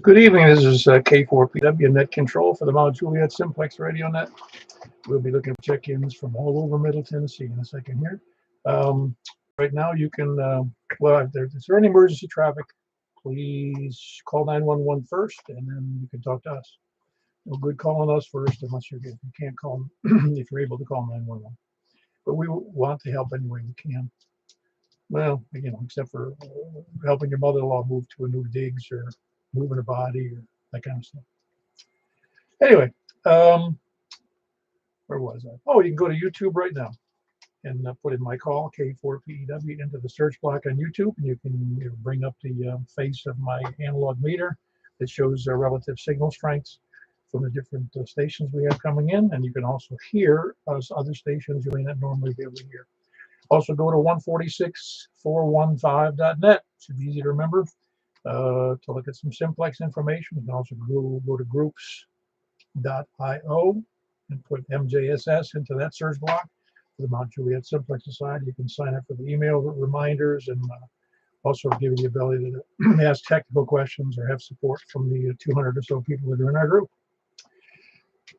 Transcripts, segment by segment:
Good evening. This is K4PW Net Control for the Mount Juliet Simplex Radio Net. We'll be looking for check-ins from all over Middle Tennessee in a second here. Right now, you can, if there any emergency traffic, please call 911 first, and then you can talk to us. No good calling us first unless you can't call if you're able to call 911. But we want to help any way we can. Well, except for helping your mother-in-law move to a new digs or moving a body or that kind of stuff. Anyway, where was I? Oh, you can go to YouTube right now and put in my call, K4PEW, into the search block on YouTube, and you can bring up the face of my analog meter that shows relative signal strengths from the different stations we have coming in, and you can also hear other stations you may not normally be able to hear. Also go to 146415.net. Should be easy to remember. To look at some Simplex information, you can also go to groups.io and put MJSS into that search block for the Mount Juliet Simplex Society. You can sign up for the email reminders and also give you the ability to ask technical questions or have support from the 200 or so people that are in our group.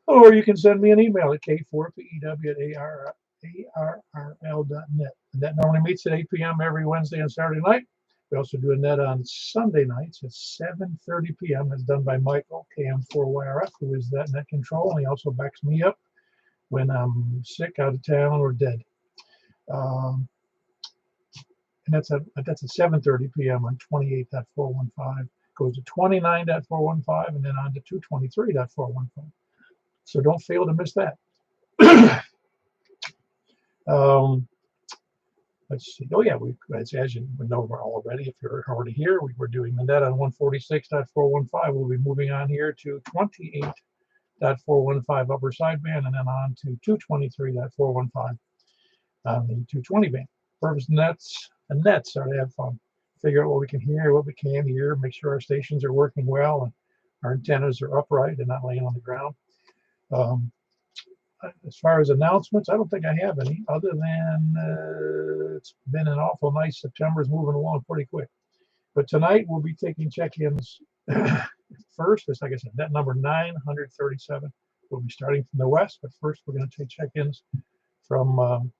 Or you can send me an email at k4pew@arrl.net. And that normally meets at 8 p.m. every Wednesday and Saturday night. We also do a net on Sunday nights at 7:30 p.m. It's done by Michael, KM4YRF, who is that net control. And he also backs me up when I'm sick, out of town, or dead. And that's at 7:30 p.m. on 28.415. Goes to 29.415 and then on to 223.415. So don't fail to miss that. Let's see. Oh, yeah, as you know already, if you're already here, we were doing the net on 146.415. We'll be moving on here to 28.415 upper sideband and then on to 223.415 on the 220 band. Purpose of nets are to have fun. Figure out what we can hear, what we can't hear, make sure our stations are working well and our antennas are upright and not laying on the ground. As far as announcements, I don't think I have any, other than it's been an awful nice September. Is moving along pretty quick. But tonight we'll be taking check-ins first. It's like I said, net number 937. We'll be starting from the west, but first we're going to take check-ins from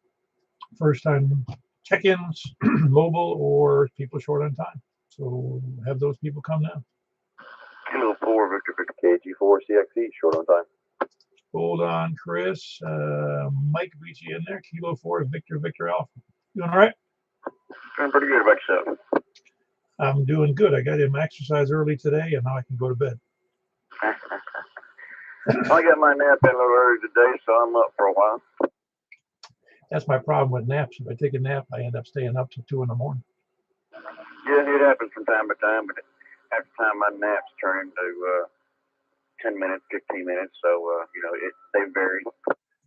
first-time check-ins, mobile, or people short on time. So have those people come now. Kilo 4, Victor KG4, CXE, short on time. Hold on, Chris. Mike beat you in there. Kilo 4, Victor Alpha. Doing all right? Doing pretty good about yourself. I'm doing good. I got him exercise early today, and now I can go to bed. I got my nap in a little early today, so I'm up for a while. That's my problem with naps. If I take a nap, I end up staying up till 2 in the morning. Yeah, it happens from time to time, but after time my naps turn into 10 minutes, 15 minutes, so they vary.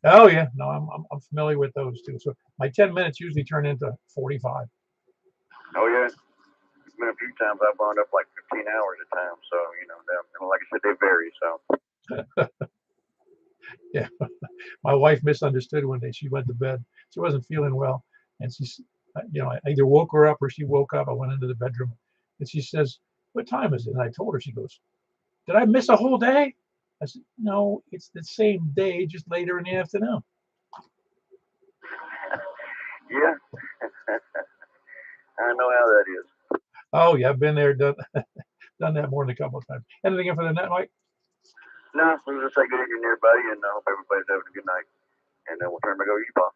Oh yeah, no, I'm familiar with those too. So my 10 minutes usually turn into 45. Oh yeah, it's been a few times I've wound up like 15 hours at times. So like I said, they vary. So yeah, my wife misunderstood one day. She went to bed. She wasn't feeling well, and she's, I either woke her up or she woke up. I went into the bedroom, and she says, "What time is it?" And I told her. She goes, "Did I miss a whole day?" I said, "No, it's the same day, just later in the afternoon." Yeah, I know how that is. Oh yeah, I've been there, done that more than a couple of times. Anything in for the net, Mike? No, I'm just say good evening, everybody, and I hope everybody's having a good night. And then we'll turn back over to you, Paul.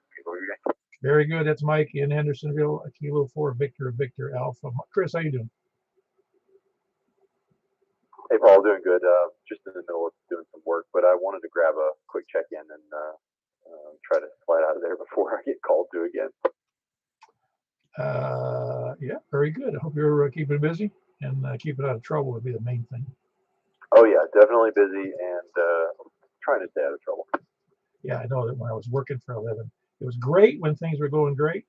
Very good. That's Mike in Hendersonville, Kilo 4, Victor Alpha. Chris, how you doing? Hey, Paul, doing good. Just in the middle of doing some work, but I wanted to grab a quick check-in and try to slide out of there before I get called to again. Yeah, very good. I hope you're keeping busy and keeping out of trouble would be the main thing. Oh, yeah, definitely busy and trying to stay out of trouble. Yeah, I know that when I was working for a living, it was great when things were going great.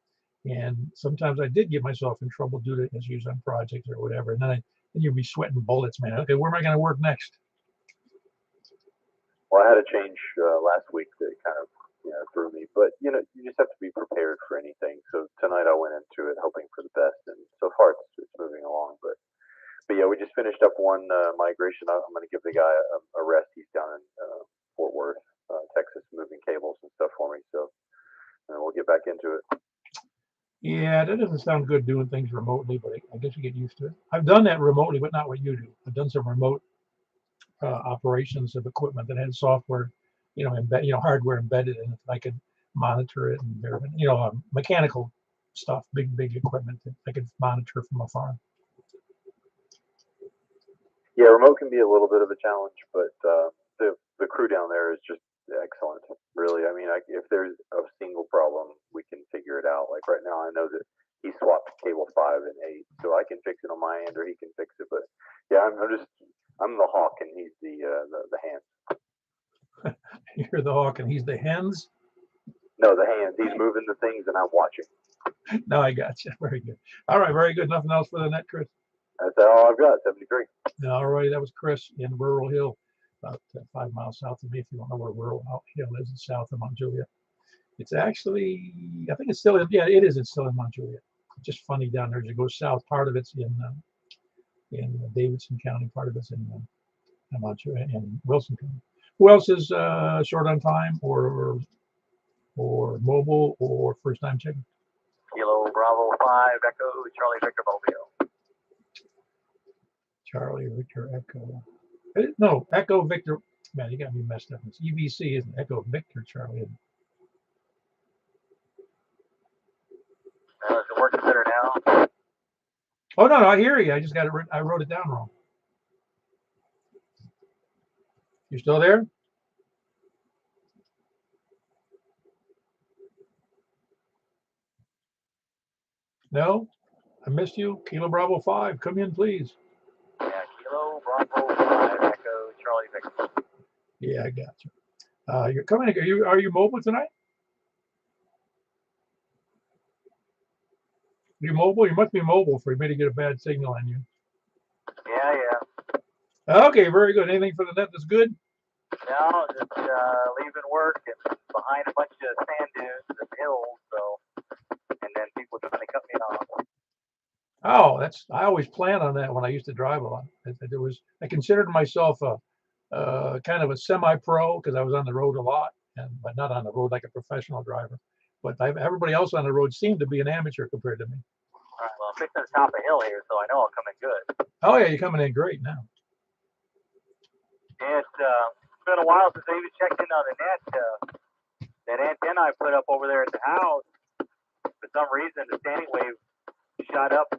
And sometimes I did get myself in trouble due to issues on projects or whatever. And then you'd be sweating bullets, man. Okay, where am I going to work next? Well, I had a change last week that kind of threw me. But, you just have to be prepared for anything. So tonight I went into it hoping for the best. And so far it's moving along. But yeah, we just finished finished up one migration. I'm going to give the guy a rest. He's down in Fort Worth, Texas, moving cables and stuff for me. So we'll get back into it. Yeah, that doesn't sound good doing things remotely, but I guess you get used to it. I've done that remotely, but not what you do. I've done some remote operations of equipment that had software, hardware embedded in it. I could monitor it and everything, mechanical stuff, big equipment that I could monitor from afar. Yeah, remote can be a little bit of a challenge, but the crew down there is just excellent. Really, I mean, if there's a single problem, we can figure it out. Like right now, I know that he swapped cable 5 and 8, so I can fix it on my end, or he can fix it. But yeah, I'm the hawk, and he's the hands. You're the hawk, and he's the hens. No, the hands. He's moving the things, and I'm watching. No, I got you. Very good. All right, very good. Nothing else for the net, Chris? That's all I've got. 73. All right, that was Chris in Rural Hill, about 5 miles south of me. If you don't know where Rural Hill is, it's south of Mount Juliet. It's actually, I think it's still in, yeah, it is. It's still in Mount Juliet. Just funny down there as you go south. Part of it's in Davidson County. Part of it's in Mount Juliet and Wilson County. Who else is short on time or mobile or first time checking? Kilo Bravo 5 Echo Charlie Victor Mobile. Charlie Victor Echo. No, Echo Victor. Man, you got me messed up. It's EVC, isn't it? Echo Victor Charlie. Is it working better now? Oh no, I hear you. I just got it. I wrote it down wrong. You still there? No, I missed you. Kilo Bravo 5, come in, please. Yeah, Kilo Bravo 5 Echo Charlie Victor. Yeah, I got you. You're coming. Are you mobile tonight? You mobile? You must be mobile for me to get a bad signal on you. Yeah. Okay, very good. Anything for the net that's good? No, just leaving work and behind a bunch of sand dunes and hills, and then people trying to cut me off. Oh, I always plan on that when I used to drive a lot. I considered myself a kind of a semi-pro because I was on the road a lot, but not on the road like a professional driver. But everybody else on the road seemed to be an amateur compared to me. All right, well, I'm fixing to top a hill here, so I know I'll come in good. Oh yeah, you're coming in great now. It's been a while since I even checked in on the net. That antenna I put up over there at the house, for some reason, the standing wave shot up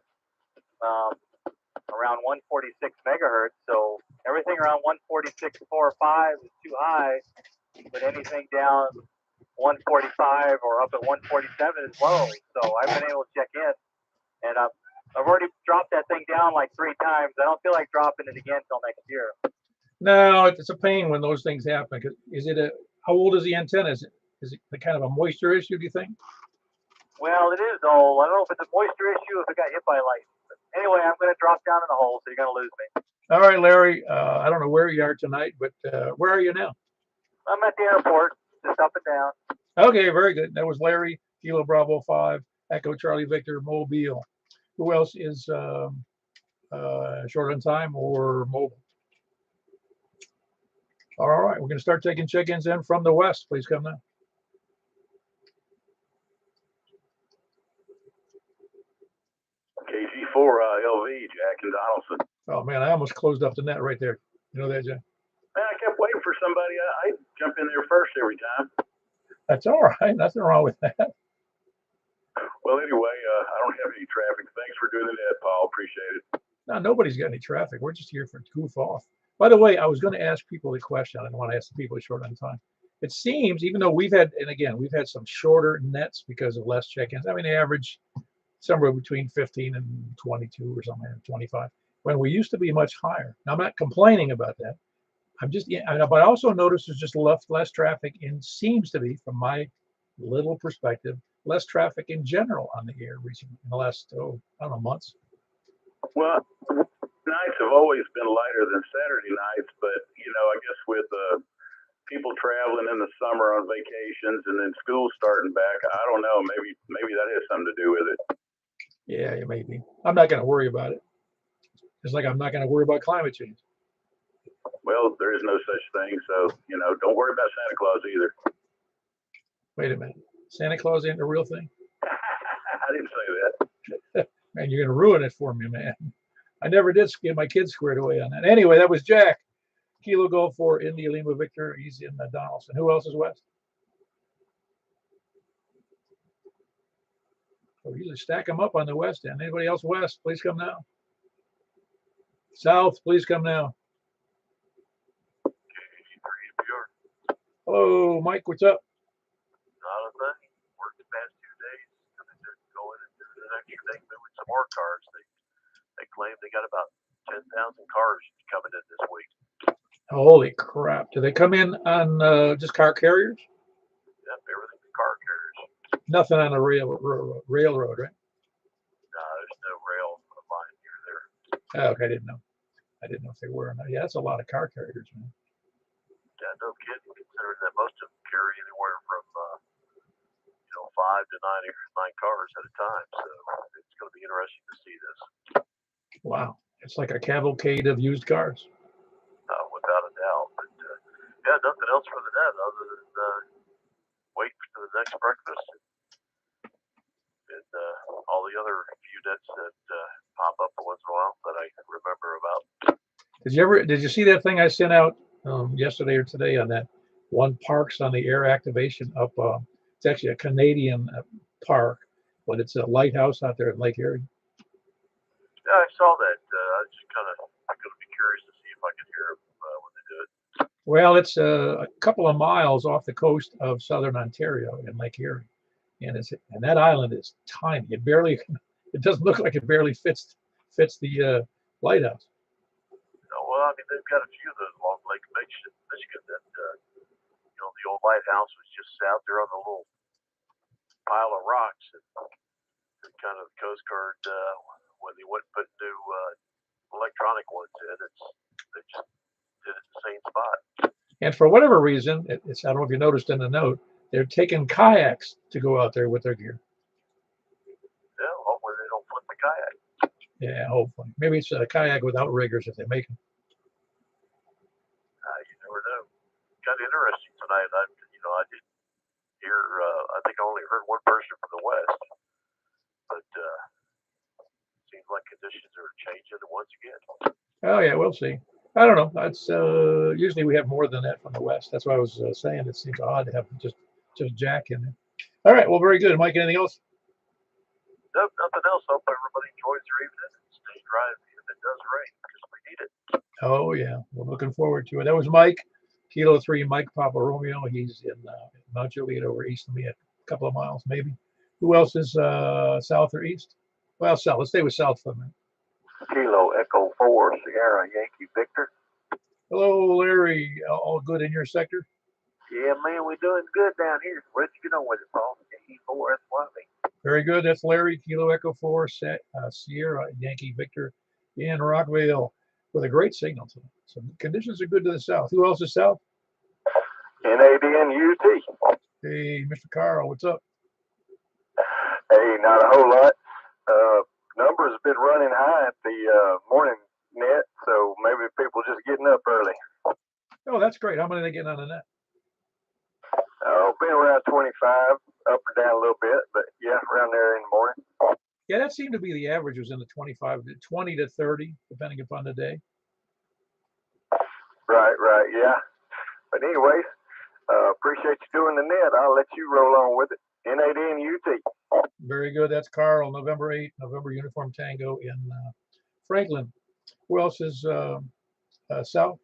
around 146 megahertz. So everything around 146.4 or 5 is too high, but anything down 145 or up at 147 is low. So I've been able to check in, and I've already dropped that thing down like 3 times. I don't feel like dropping it again until next year. No, it's a pain when those things happen. How old is the antenna? Is it kind of a moisture issue, do you think? Well, it is old. I don't know if it's a moisture issue, if it got hit by light. But anyway, I'm going to drop down in the hole, so you're going to lose me. All right, Larry. I don't know where you are tonight, but where are you now? I'm at the airport, just up and down. Okay, very good. That was Larry, Kilo Bravo 5, Echo Charlie Victor, Mobile. Who else is short on time or mobile? All right, we're going to start taking check-ins in from the west. Please come now. KG4 LV, Jack and Donaldson. Oh man, I almost closed up the net right there. You know that, Jack? Man, I kept waiting for somebody. I jump in there first every time. That's all right. Nothing wrong with that. Well, anyway, I don't have any traffic. Thanks for doing the net, Paul. Appreciate it. No, nobody's got any traffic. We're just here for goof off. By the way, I was going to ask people a question. I don't want to ask the people short on time. It seems, even though we've had some shorter nets because of less check-ins. I mean, they average somewhere between 15 and 22 or something, 25. When we used to be much higher. Now, I'm not complaining about that. But I also noticed there's just less traffic seems to be, from my little perspective, less traffic in general on the air recently in the last, I don't know, months. Well, nights have always been lighter than Saturday nights, but, I guess with people traveling in the summer on vacations and then school starting back, I don't know, maybe that has something to do with it. Yeah, maybe. I'm not going to worry about it. It's like I'm not going to worry about climate change. Well, there is no such thing, so don't worry about Santa Claus either. Wait a minute. Santa Claus ain't a real thing? I didn't say that. Man, you're going to ruin it for me, man. I never did get my kids squared away on that. Anyway, that was Jack. Kilo Golf for India Lima Victor. He's in Donaldson. Who else is west? We usually stack them up on the west end. Anybody else west? Please come now. South, please come now. Hello, Mike. What's up? Not a thing. Worked the past 2 days. Coming to go in and do the next thing, moving some more cars. They claim they got about 10,000 cars coming in this week. Holy crap. Do they come in on just car carriers? Yep, everything's car carriers. Nothing on a railroad, right? No, there's no rail line near there. Oh, okay, I didn't know. I didn't know if they were or not. Yeah, that's a lot of car carriers, man. Yeah, no kidding, considering that most of them carry anywhere from 5 to 9 cars at a time. So it's going to be interesting to see this. Wow. It's like a cavalcade of used cars. Without a doubt. But yeah, nothing else for the net other than wait for the next breakfast and all the other few nets that pop up once in a while that I remember about. Did you see that thing I sent out yesterday or today on that one parks on the air activation up? It's actually a Canadian park, but it's a lighthouse out there in Lake Erie. Yeah, I saw that. I'm going to be curious to see if I can hear them when they do it. Well, it's a couple of miles off the coast of southern Ontario in Lake Erie, and that island is tiny. It doesn't look like it barely fits the lighthouse. Well, I mean, they've got a few of those along Lake Michigan that, the old lighthouse was just out there on the little pile of rocks, and kind of the Coast Guard, when they went and put new electronic ones in, they just did it in the same spot. And for whatever reason, I don't know if you noticed in the note, they're taking kayaks to go out there with their gear. Yeah, hopefully they don't flip the kayak. Yeah, hopefully. Maybe it's a kayak with outriggers if they make them. You never know. Kind of interesting tonight. I did hear. I think I only heard one person from the west, but seems like conditions are changing once again. Oh yeah, we'll see. I don't know. That's usually we have more than that from the west. That's why I was saying it seems odd to have just Jack in there. All right. Well, very good. Mike, anything else? Nope, nothing else. Hope everybody enjoys their evening and stay dry if it does rain because we need it. Oh yeah, we're looking forward to it. That was Mike, Kilo 3, Mike Papa Romeo. He's in Mount Juliet over east of me, a couple of miles maybe. Who else is south or east? Well, south. Let's stay with south for a minute. Kilo Echo 4 Sierra Yankee Victor. Hello, Larry. All good in your sector? Yeah, man, we're doing good down here. Where'd you get on with it, Paul? E4 SYV. Very good. That's Larry, Kilo Echo 4 Sierra Yankee Victor in Rockville with a great signal tonight. So conditions are good to the south. Who else is south? NADNUT. Hey, Mr. Carl, what's up? Hey, not a whole lot. Numbers have been running high at the morning net, so maybe people just getting up early. Oh, that's great. How many are they getting on the net? Been around 25, up or down a little bit, but yeah, around there in the morning. Yeah, that seemed to be the average was in the 20 to 30, depending upon the day. Right, yeah. But anyways, appreciate you doing the net. I'll let you roll on with it. NADNUT. Very good. That's Carl, November 8, November Uniform Tango in Franklin. Who else is south?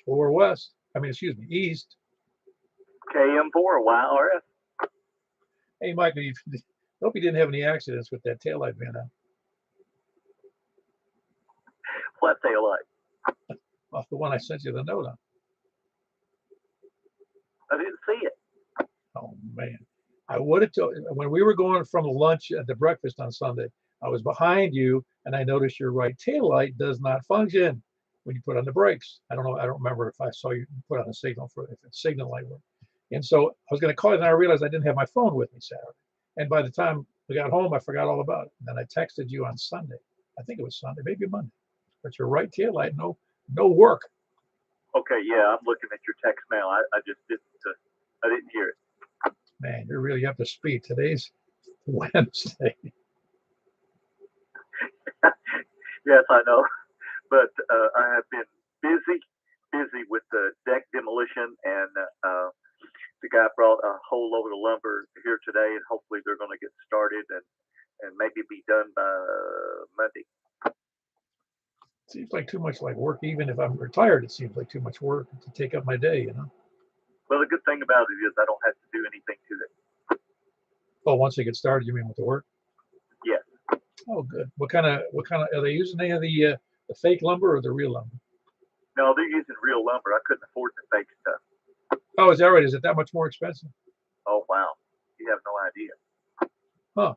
Or west? East. KM4 YRF. Hey, Mike, hope you didn't have any accidents with that taillight van out. What taillight? Off the one I sent you the note on. I didn't see it. Oh, man. I would have told when we were going from lunch to breakfast on Sunday, I was behind you and I noticed your right taillight does not function when you put on the brakes. I don't know. I don't remember if I saw you put on a signal if it's signal light work. And so I was going to call you and I realized I didn't have my phone with me Saturday. And by the time I got home, I forgot all about it. Then I texted you on Sunday. I think it was Sunday, maybe Monday. But your right tail light, no work. Okay, yeah, I'm looking at your text now. I just didn't. I didn't hear it. Man, you're really up to speed. Today's Wednesday. Yes, I know, but I have been busy with the deck demolition, and the guy brought a whole load of lumber here today, and hopefully they're going to get started and maybe be done by Monday. Seems like too much like work. Even if I'm retired, it seems like too much work to take up my day, you know. Well, the good thing about it is I don't have to do anything to it. Oh, once they get started, you mean with the work? Yes. Oh, good. What kind of are they using? Any of the fake lumber or the real lumber? No, they're using real lumber. I couldn't afford the fake stuff. Oh, is that right? Is it that much more expensive? Oh, wow. You have no idea. Huh.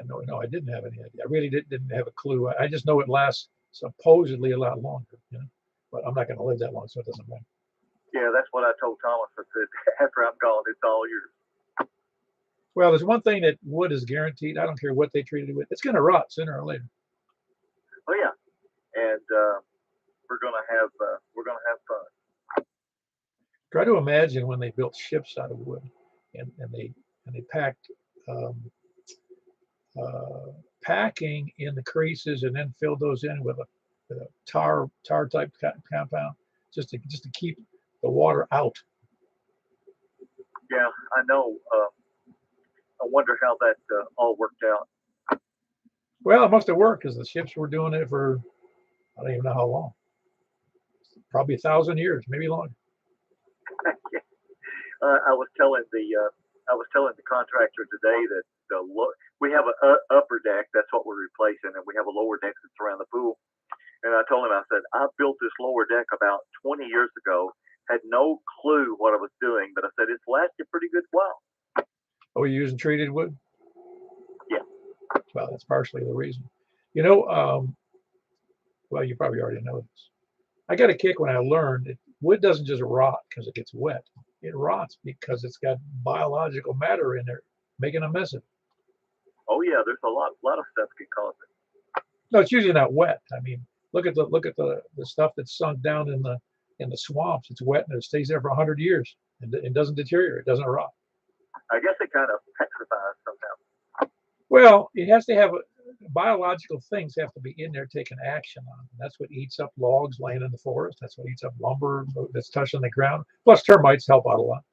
No, I didn't have any idea. I really didn't have a clue. I just know it lasts supposedly a lot longer, you know. But I'm not going to live that long, so it doesn't matter. Yeah, that's what I told Thomas. I said, after I'm gone, it's all yours. Well, there's one thing that wood is guaranteed. I don't care what they treat it with. It's going to rot sooner or later. Oh yeah, and we're gonna have fun. Try to imagine when they built ships out of wood, and they packed packing in the creases and then filled those in with a tar type compound just to keep the water out. Yeah, I know. I wonder how that all worked out. Well, it must have worked because the ships were doing it for I don't even know how long. Probably 1,000 years, maybe longer. I was telling the contractor today that we have an upper deck. That's what we're replacing, and we have a lower deck that's around the pool. And I told him, I said, I built this lower deck about 20 years ago. Had no clue what I was doing, but I said it's lasted pretty good while. Oh, you're using treated wood? Yeah. Well, that's partially the reason. You know, well, you probably already know this. I got a kick when I learned that wood doesn't just rot because it gets wet. It rots because it's got biological matter in there making a mess of it. Oh yeah, there's a lot of stuff can cause it. No, it's usually not wet. I mean, look at the stuff that's sunk down in the swamps. It's wet and it stays there for 100 years and it doesn't deteriorate. It doesn't rot. I guess it kind of petrifies somehow. Well, it has to have biological things have to be in there taking action on. That's what eats up logs laying in the forest. That's what eats up lumber that's touching the ground. Plus, termites help out a lot.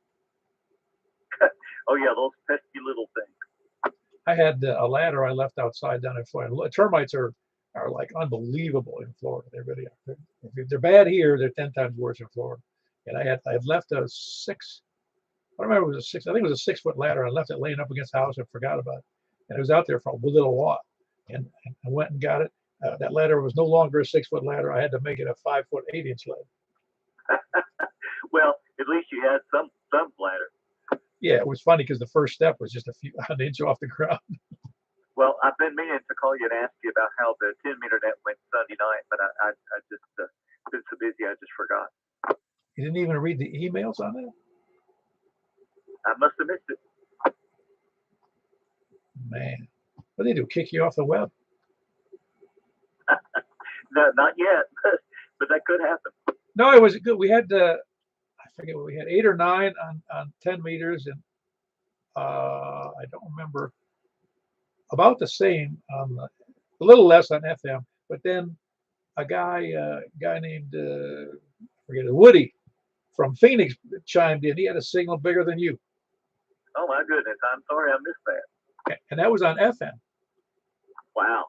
Oh yeah, those pesky little things. I had a ladder I left outside down in Florida. Termites are like unbelievable in Florida. They really are. If they're bad here, they're 10 times worse in Florida. And I had left a 6. I don't remember if it was a 6. I think it was a 6-foot ladder. I left it laying up against the house and forgot about it. And it was out there for a little while. And I went and got it. That ladder was no longer a 6-foot ladder. I had to make it a 5-foot 8-inch ladder. Well, at least you had some ladder. Yeah, it was funny because the first step was just an inch off the ground. Well, I've been meaning to call you and ask you about how the 10-meter net went Sunday night, but I just been so busy I just forgot. You didn't even read the emails on that? I must have missed it. Man, what do they do? Kick you off the web? No, not yet, but that could happen. No, it was good. We had I forget what we had, 8 or 9 on 10 meters, and I don't remember, about the same on a little less on FM. But then a guy named forget it, Woody from Phoenix chimed in. He had a signal bigger than you. Oh my goodness, I'm sorry I missed that. And that was on FM. Wow,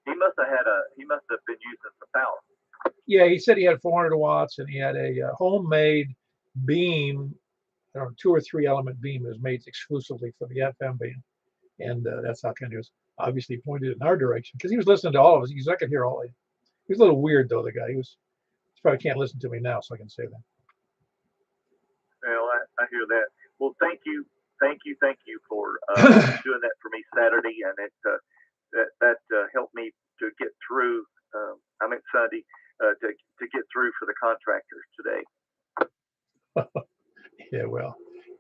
he must have been using some power. Yeah, he said he had 400 watts and he had a homemade beam, I don't know, 2 or 3 element beam that was made exclusively for the FM beam. And that's how Kenny was obviously pointed in our direction because he was listening to all of us. I could hear all of it. He was a little weird though, the guy. He probably can't listen to me now, so I can say that. Well, I hear that. Well, thank you for doing that for me Saturday, and that helped me to get through. I meant Sunday to get through for the contractors today. Yeah, well,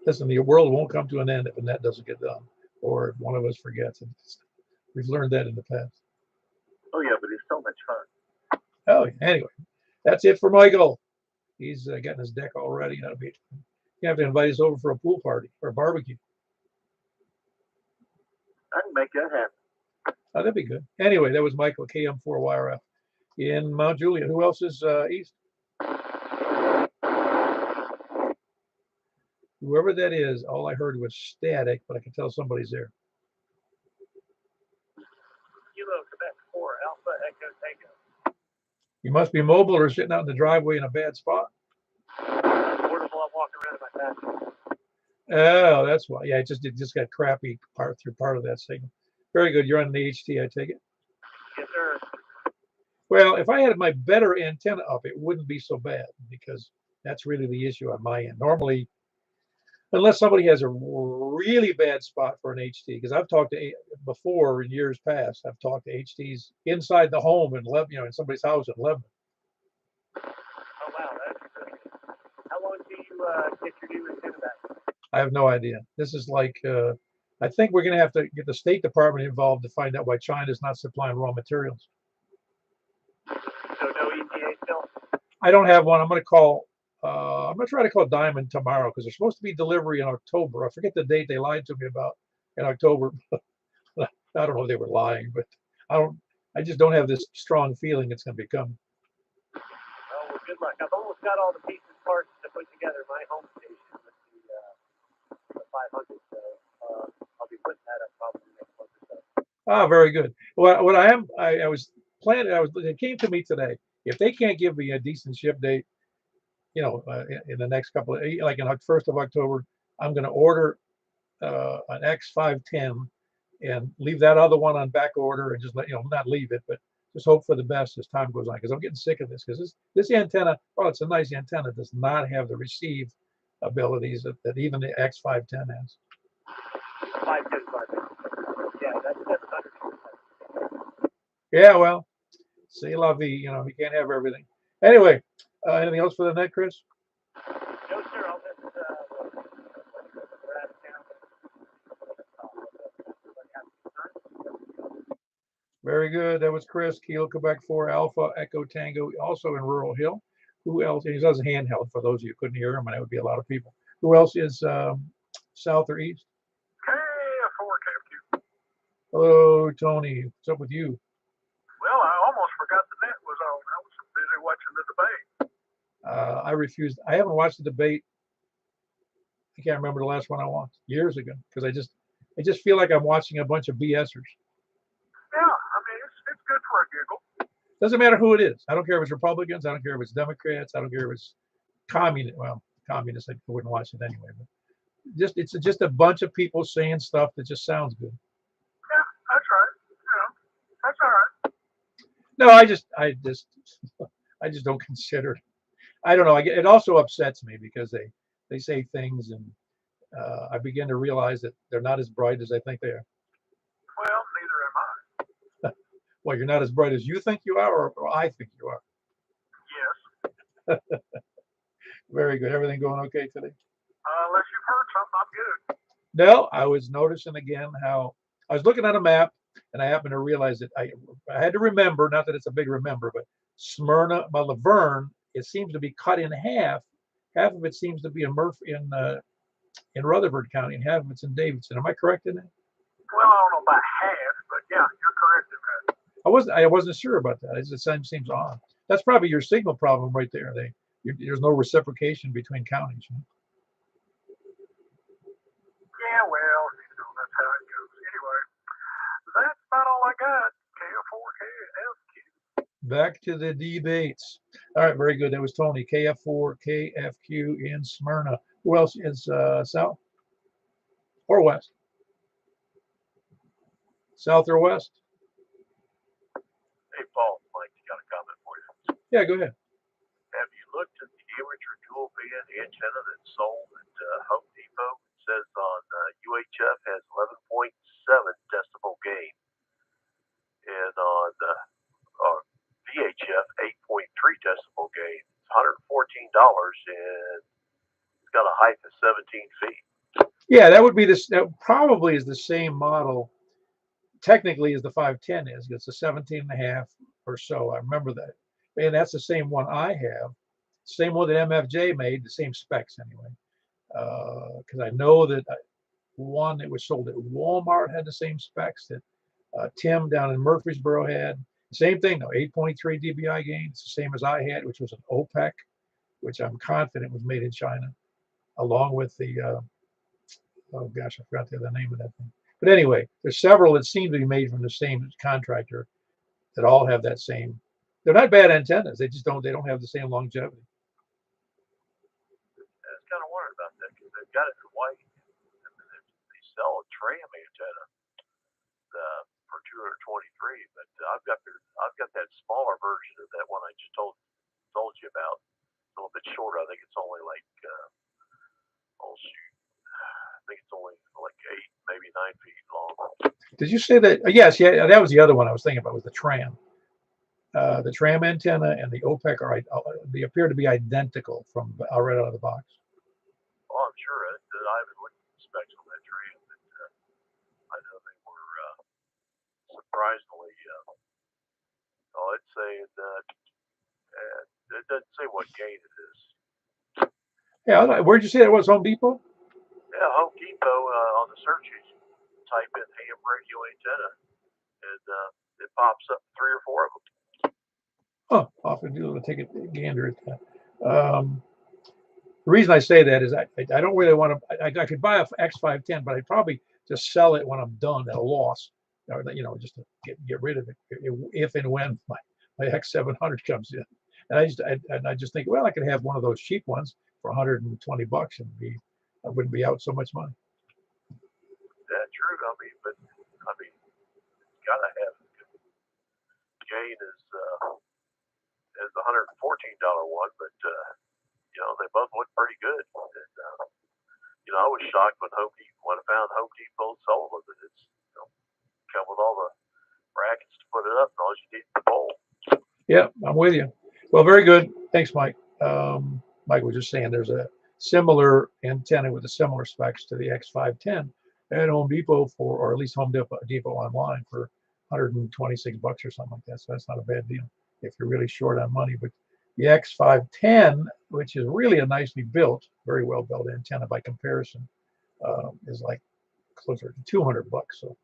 listen, the world won't come to an end if the net doesn't get done, or or if one of us forgets it. We've learned that in the past. Oh yeah, but it's so much fun. Oh, anyway, that's it for Michael. He's getting his deck all ready. You have to invite us over for a pool party or a barbecue. I can make that happen. Oh, that'd be good. Anyway, that was Michael, KM4YRF in Mount Juliet. Who else is east? Whoever that is, all I heard was static, but I can tell somebody's there. Kilo Quebec 4 Alpha Echo Tango. You must be mobile or sitting out in the driveway in a bad spot. Portable, I'm walking around in my bathroom. Oh, that's why. Yeah, it just got crappy part of that signal. Very good. You're on the HT, I take it. Yes, sir. Well, if I had my better antenna up, it wouldn't be so bad because that's really the issue on my end. Normally, unless somebody has a really bad spot for an HT, because I've talked to before in years past, I've talked to HTs inside the home in Lebanon, in somebody's house in Lebanon. Oh wow, that's good. How long do you get your new antenna back? I have no idea. This is like, I think we're going to have to get the State Department involved to find out why China is not supplying raw materials. So no ETA still? I don't have one. I'm going to call. I'm going to try to call Diamond tomorrow because there's supposed to be delivery in October. I forget the date they lied to me about in October. I don't know if they were lying, but I just don't have this strong feeling it's going to be coming. Oh, well, good luck. I've almost got all the pieces parts to put together my home station with the 500. So I'll be putting that up probably next month or so. Ah, very good. What I was planning. It came to me today. If they can't give me a decent ship date, in the next couple of, like in 1st of October, I'm going to order an X510 and leave that other one on back order and just not leave it, but just hope for the best as time goes on, because I'm getting sick of this, because this antenna, well, it's a nice antenna, does not have the receive abilities that even the X510 has. 510, 510. Yeah, that's 700. Yeah, well, c'est la vie, you can't have everything. Anyway, anything else for the net, Chris? No, sir. I'll just we're out of town. Very good. That was Chris, Kilo Quebec 4 Alpha Echo Tango, also in Rural Hill. Who else? He does handheld for those of you who couldn't hear him, and that would be a lot of people. Who else is south or east? KF4 KFQ. Hello, Tony. What's up with you? Well, I almost forgot the net was on. I was busy watching the debate. I refused. I haven't watched the debate. I can't remember the last one I watched years ago because I just feel like I'm watching a bunch of BSers. Yeah, I mean it's good for a giggle. Doesn't matter who it is. I don't care if it's Republicans. I don't care if it's Democrats. I don't care if it's communist. Well, communists, I wouldn't watch it anyway. But it's just a bunch of people saying stuff that just sounds good. Yeah, that's right. That's all right. No, I just don't consider it. I don't know. It also upsets me because they say things and I begin to realize that they're not as bright as I think they are. Well, neither am I. Well, you're not as bright as you think you are, or I think you are. Yes. Very good. Everything going okay today? Unless you've heard something, I'm good. No, I was noticing again how I was looking at a map and I happened to realize that I had to remember, not that it's a big remember, but Smyrna, Laverne, it seems to be cut in half. Half of it seems to be in Rutherford County, and half of it's in Davidson. Am I correct in that? Well, I don't know about half, but yeah, you're correct in that. I wasn't sure about that. It seems odd. That's probably your signal problem right there. There's no reciprocation between counties. Yeah, well, that's how it goes. Anyway, that's about all I got. KF4 KFQ. Back to the debates. All right, very good. That was Tony, KF4 KFQ in Smyrna. Who else is south or west? South or west? Hey, Paul, Mike, you got a comment for you? Yeah, go ahead. Have you looked at the amateur dual band antenna that's sold at Home Depot? It says on UHF has 11.7 decibel gain, and on VHF 8.3 decibel gain. It's $114, and it's got a height of 17 feet. Yeah, that would be this. That probably is the same model, technically, as the 510 is. It's a 17 and a half or so. I remember that, and that's the same one I have, same one that MFJ made, the same specs anyway. Because I know that one that was sold at Walmart had the same specs that Tim down in Murfreesboro had. Same thing though, 8.3 dBi gain. It's the same as I had, which was an OPEC, which I'm confident was made in China, along with the oh gosh, I forgot the other name of that thing. But anyway, there's several that seem to be made from the same contractor that all have that same. They're not bad antennas. They just don't. They don't have the same longevity. I was kind of wondering about that because they've got it in white, and then they sell a tram antenna for 223. But I've got that smaller version of that one I just told you about. A little bit shorter. I think it's only like oh shoot, I think it's only like 8, maybe 9 feet long. Did you say that? Yes, yeah, that was the other one I was thinking about, was the tram. The tram antenna and the OPEC they appear to be identical from right out of the box. Well, I'm sure I haven't looked at the specs on that tram, but I know they were surprisingly. It's saying that it doesn't say what gain it is. Yeah, where'd you say it was? Home Depot? Yeah, Home Depot on the search engine, type in ham radio antenna, and it pops up 3 or 4 of them. Oh, I'll have to take a gander at that. The reason I say that is I don't really want to. I could buy a X510, but I'd probably just sell it when I'm done at a loss, or just to get rid of it if and when my X700 comes in. And I just think, well, I could have one of those cheap ones for $120 and I wouldn't be out so much money. That's true. But gotta have gain as the $114 one, but they both look pretty good. And I was shocked when I found Home Depot sold them, and it's come with all the brackets to put it up, and all you need is the pole. Yeah, I'm with you. Well, very good. Thanks, Mike. Mike was just saying there's a similar antenna with the similar specs to the X510 at Home Depot or at least Home Depot online for $126 or something like that. So that's not a bad deal if you're really short on money. But the X510, which is really a nicely built, very well built antenna by comparison, is like closer to $200. So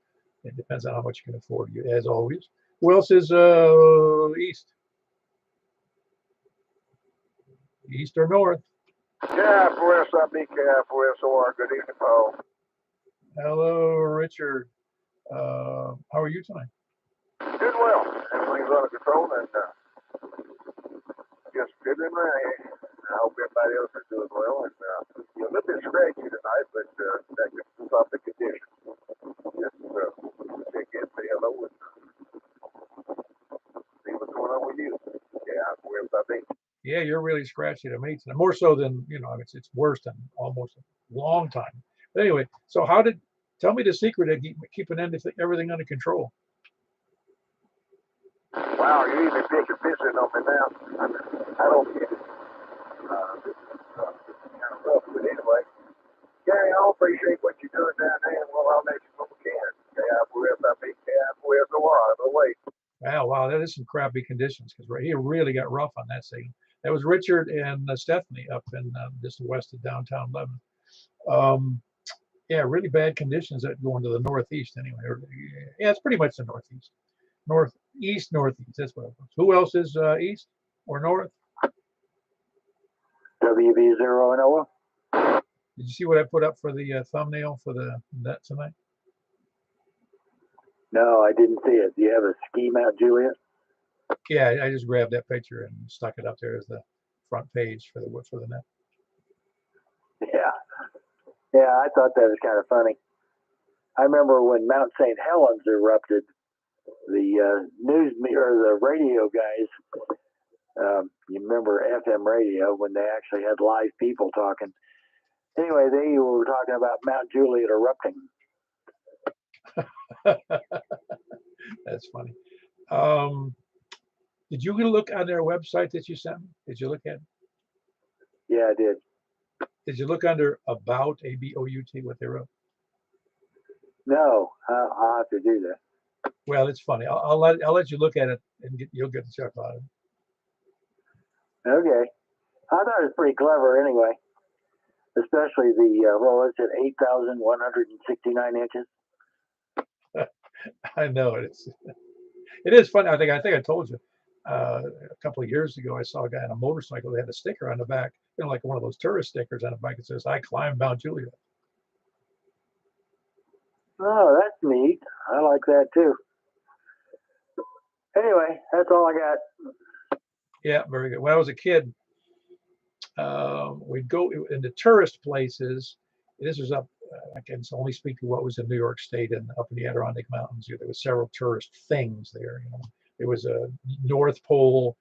it depends on how much you can afford, as always. Who else is east? East or north? KFOSIB, KFOSOR. Good evening, Paul. Hello, Richard. How are you tonight? Doing well. Everything's under control, and just good in there. I hope everybody else is doing well. And you're a little bit scratchy tonight, but that could stop the condition. Just check in, say hello, and see what's going on with you. KFOSIB. Yeah, you're really scratchy to me tonight. More so than, it's worse than almost a long time. But anyway, so tell me the secret of keeping everything under control. Wow, you even picking on me now. I don't get it. This is kind of rough, but anyway. Gary, I appreciate what you're doing down there, and I'll let you know again. KFOSIB, KFOSOR, Wow, that is some crappy conditions because he really got rough on that signal. That was Richard and Stephanie up in just west of downtown Lebanon. Yeah, really bad conditions that going to the northeast anyway. Yeah, it's pretty much the northeast. Northeast. That's what it was. Who else is east or north? WB0 Noah. Did you see what I put up for the thumbnail for the net tonight? No, I didn't see it. Do you have a ski Mount Juliet? Yeah, I just grabbed that picture and stuck it up there as the front page for the net. Yeah, I thought that was kind of funny. I remember when Mount St. Helens erupted, the news or the radio guys, you remember FM radio when they actually had live people talking. Anyway, they were talking about Mount Juliet erupting. That's funny. Did you look on their website that you sent me? Did you look at it? Yeah, I did. Did you look under about, ABOUT, what they wrote? No, I'll have to do that. Well, it's funny. I'll let you look at it and you'll get the chuckle out of it. Okay. I thought it was pretty clever anyway, especially the, well, it's at 8,169 inches. I know it is. It is funny. I think I told you a couple of years ago. I saw a guy on a motorcycle that had a sticker on the back, like one of those tourist stickers on the back. It says, "I climbed Mount Juliet." Oh, that's neat. I like that too. Anyway, that's all I got. Yeah, very good. When I was a kid, we'd go into tourist places. This was up. I can only speak to what was in New York State and up in the Adirondack Mountains. There were several tourist things there. There was a North Pole.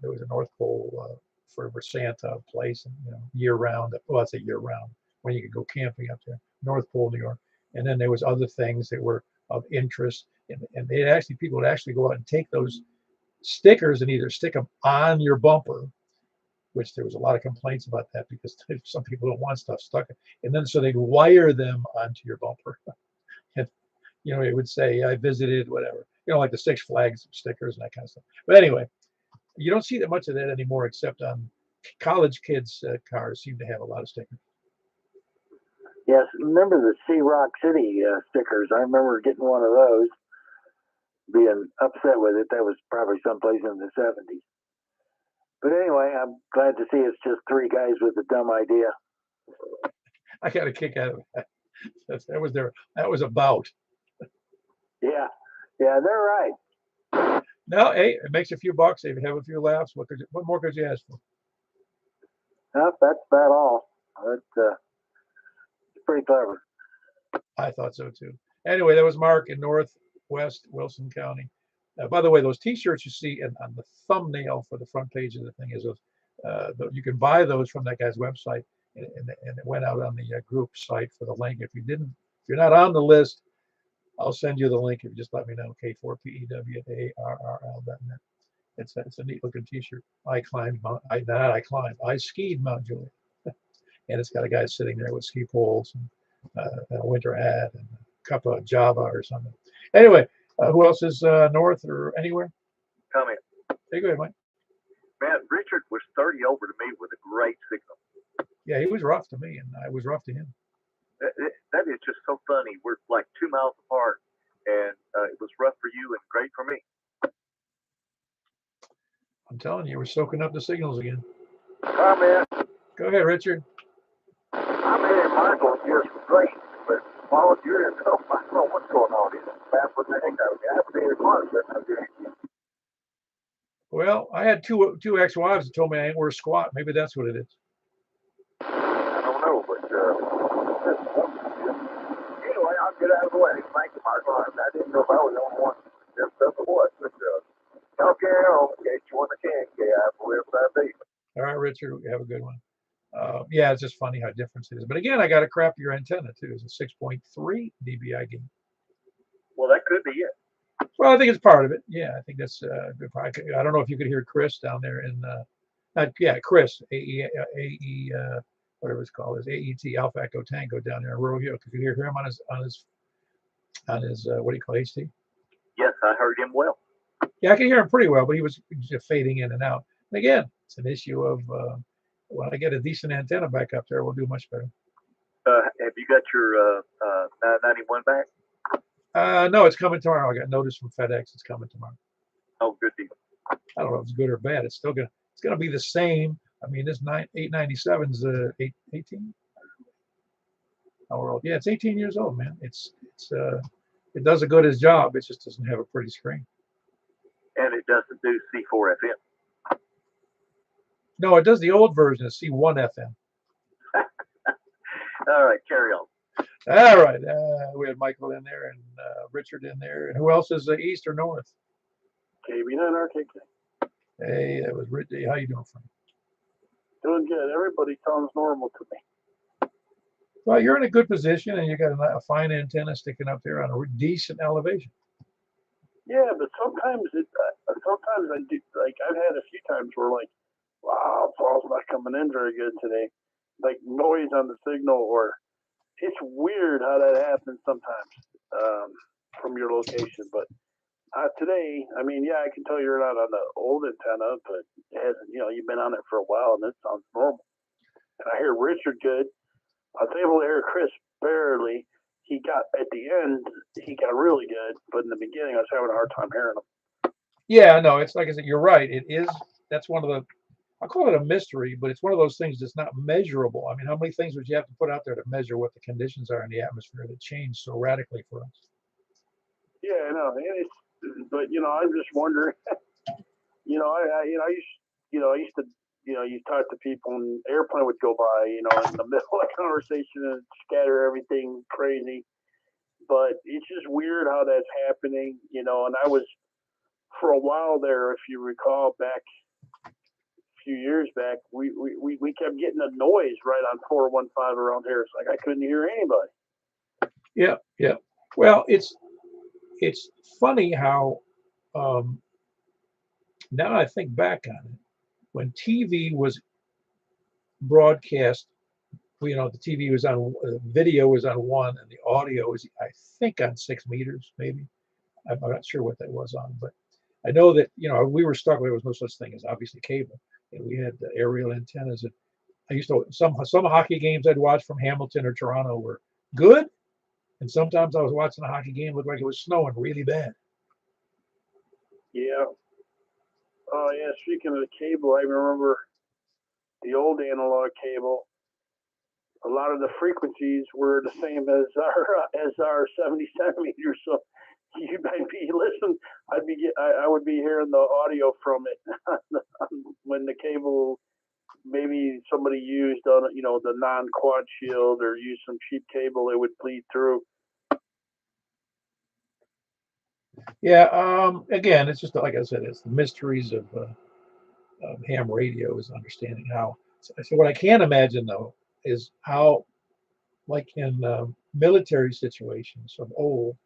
There was a North Pole for Santa place, and year round. Well, that's a year round when you could go camping up there, North Pole, New York. And then there was other things that were of interest, and people would actually go out and take those stickers and either stick them on your bumper, which there was a lot of complaints about that because some people don't want stuff stuck. And then so they'd wire them onto your bumper. And, it would say, "I visited," whatever, like the Six Flags stickers and that kind of stuff. But anyway, you don't see that much of that anymore, except on college kids' cars seem to have a lot of stickers. Yes, remember the Sea Rock City stickers? I remember getting one of those, being upset with it. That was probably someplace in the 70s. But anyway, I'm glad to see it's just three guys with a dumb idea. I got a kick out of that. That was about. Yeah, they're right. No, hey, it makes a few bucks. They have a few laughs. What more could you ask for? Nope, that's about all. That's pretty clever. I thought so too. Anyway, that was Mark in Northwest Wilson County. By the way, those T-shirts you see on the thumbnail for the front page of the thing is you can buy those from that guy's website, and it went out on the group site for the link. If you're not on the list, I'll send you the link if you just let me know. K4PEW@ARRL.net. It's a neat looking T-shirt. I skied Mount Juliet, and it's got a guy sitting there with ski poles and a winter hat and a cup of Java or something. Anyway, who else is north or anywhere? Comment. Hey, go ahead, Mike. Man, Richard was 30 over to me with a great signal. Yeah, he was rough to me, and I was rough to him. That is just so funny. We're like 2 miles apart, and it was rough for you and great for me. I'm telling you, we're soaking up the signals again. Comment. Go ahead, Richard. I mean, Michael is great, but while you're in, I don't know what's going on. He's bad for the heck out of me. I haven't been here once. Well, I had two ex-wives that told me I ain't worth squat. Maybe that's what it is. I don't know, but anyway, I'll get out of the way. Thank you, Michael. I didn't know if I was the only one. That's what. But y'all carry on in case you want to can. All right, Richard, have a good one. Yeah, it's just funny how different it is. But again, I got a crappier antenna too. It's a 6.3 dBi gain. Well, that could be it. Well, I think it's part of it. Yeah, I think that's good. I don't know if you could hear Chris down there in, Chris, AE, whatever it's called, is AET, Alpha Echo Tango down there in Rural Hill. Could you hear him on his what do you call it, HT? Yes, I heard him well. Yeah, I can hear him pretty well, but he was just fading in and out. And again, it's an issue of when I get a decent antenna back up there, we'll do much better. Have you got your 991 back? No, it's coming tomorrow. I got notice from FedEx. It's coming tomorrow. Oh, good deal. I don't know if it's good or bad. It's gonna be the same. I mean, this 897 is 18. How old? Yeah, it's 18 years old, man. It does a good as job. It just doesn't have a pretty screen. And it doesn't do C4 FM. No, it does the old version of C1 FM. All right, carry on. All right, we had Michael in there and Richard in there, and who else is east or north? KB9RKK. Hey, that was Rich. How you doing, friend? Doing good. Everybody sounds normal to me. Well, you're in a good position, and you got a fine antenna sticking up there on a decent elevation. Yeah, but sometimes sometimes I do, like, I've had a few times where, like, wow, Paul's not coming in very good today. like noise on the signal, or it's weird how that happens sometimes from your location. But today, I mean, yeah, I can tell you're not on the old antenna, but it hasn't, you've been on it for a while, and it sounds normal. And I hear Richard good. I was able to hear Chris barely. He got at the end, he got really good, but in the beginning, I was having a hard time hearing him. Yeah, no, it's like I said, you're right. It is. That's one of the. I call it a mystery, but it's one of those things that's not measurable. I mean, how many things would you have to put out there to measure what the conditions are in the atmosphere that change so radically for us? Yeah, I know. But I'm just wondering. I used to, you talk to people, and an airplane would go by, in the middle of a conversation and scatter everything crazy. But it's just weird how that's happening, and I was, for a while there, if you recall, back a few years back, we kept getting a noise right on 415 around here. It's like I couldn't hear anybody. Yeah, yeah. Well, it's funny how now I think back on it, when TV was broadcast, the TV was on, video was on one, and the audio was, I think, on 6 meters, maybe. I'm not sure what that was on, but I know that we were stuck. There was no such thing as obviously cable, and we had aerial antennas. And I used to some hockey games I'd watch from Hamilton or Toronto were good, and sometimes I was watching a hockey game looked like it was snowing really bad. Yeah. Oh yeah. Speaking of the cable, I remember the old analog cable. A lot of the frequencies were the same as our 70 centimeters. So you might be listening. I would be hearing the audio from it when the cable, maybe somebody used on the non-quad shield or used some cheap cable, it would bleed through. Yeah. Again, it's just like I said, it's the mysteries of ham radio, is understanding how. So what I can imagine though is how, like in military situations of old,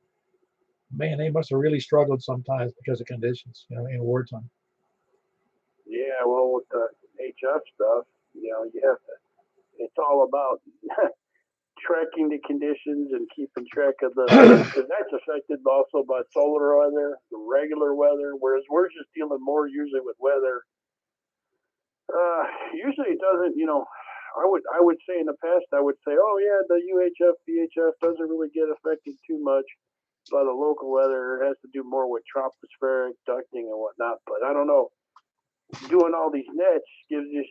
man, they must have really struggled sometimes because of conditions, in wartime. Yeah, well, with the HF stuff, you have to. It's all about tracking the conditions and keeping track of because that's affected also by solar weather, the regular weather. Whereas we're just dealing more usually with weather. Usually it doesn't. I would say in the past I would say, oh yeah, the UHF, VHF doesn't really get affected too much by the local weather. It has to do more with tropospheric ducting and whatnot. But I don't know. Doing all these nets gives you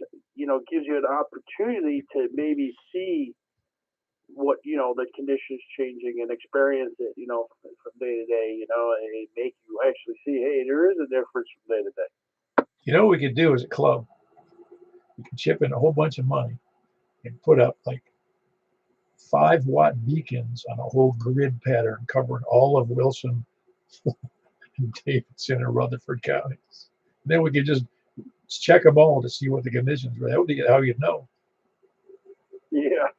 an opportunity to maybe see what the conditions changing and experience it from day to day, and make you actually see, hey, there is a difference from day to day. What we could do as a club, we could chip in a whole bunch of money and put up like 5-watt beacons on a whole grid pattern covering all of Wilson and Davidson and Rutherford counties. And then we could just check them all to see what the conditions were. That would be how you'd know. Yeah.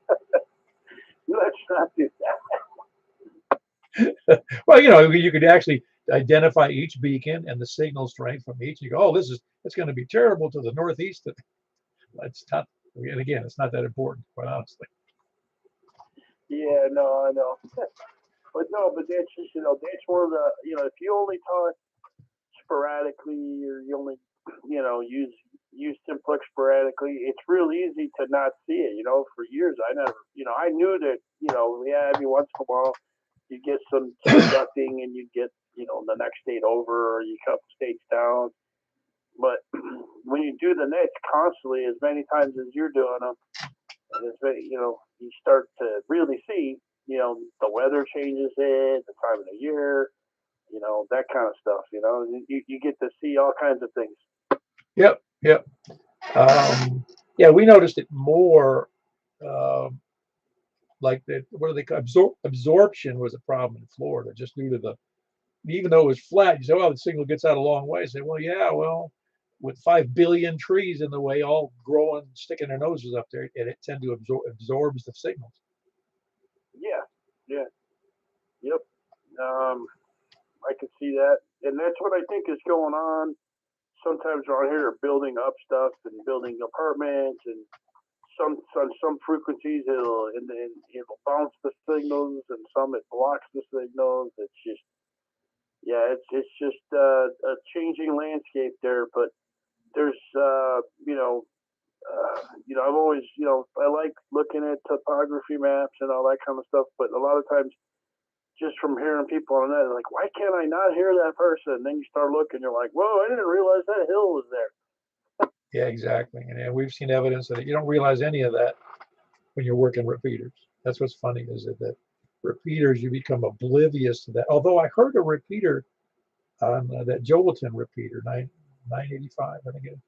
Let's not do that. Well, you could actually identify each beacon and the signal strength from each. You go, oh, it's going to be terrible to the northeast. It's not. And again, it's not that important, quite honestly. Yeah, no, I know. But that's just, that's one of the, if you only talk sporadically, or you only, use Simplex sporadically, it's real easy to not see it. For years, I never, I knew that, every once in a while you get some ducting and you get, the next state over, or you couple states down. But when you do the nets constantly, as many times as you're doing them, and as many, you start to really see, the weather changes it, the time of the year, that kind of stuff. You get to see all kinds of things. Yep. Yeah, we noticed it more. Like what do they call absorption was a problem in Florida, just due to even though it was flat. You say, well, the signal gets out a long way. You say, well, yeah, with 5 billion trees in the way, all growing, sticking their noses up there, and it tend to absorbs the signals. Yeah. Yep. I can see that, and that's what I think is going on. Sometimes around here, are building up stuff and building apartments, and on some frequencies it'll bounce the signals, and some it blocks the signals. It's just it's just a changing landscape there. But there's I've always I like looking at topography maps and all that kind of stuff. But a lot of times, just from hearing people on that, they're like, why can't I not hear that person? And then you start looking, you're like, whoa, I didn't realize that hill was there. Yeah, exactly. And we've seen evidence of it. You don't realize any of that when you're working repeaters. That's what's funny, is that repeaters, you become oblivious to that. Although I heard a repeater on that Joelton repeater, 985, I think it is.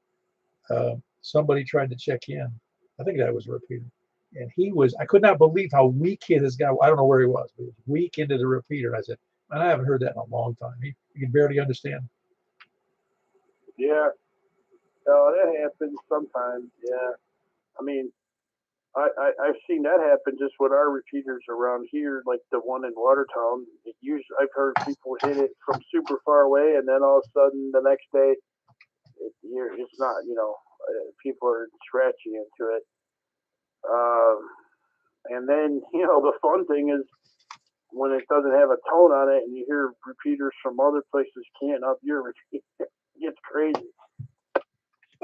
Somebody tried to check in. I think that was a repeater. And I could not believe how weak this guy, I don't know where he was, but he was weak into the repeater. And I said, man, I haven't heard that in a long time. He can barely understand. Yeah. No, that happens sometimes. Yeah. I mean, I've seen that happen just with our repeaters around here, like the one in Watertown. I've heard people hit it from super far away, and then all of a sudden the next day, it's not. People are scratching into it. And then the fun thing is when it doesn't have a tone on it, and you hear repeaters from other places can't up your repeater. It gets crazy.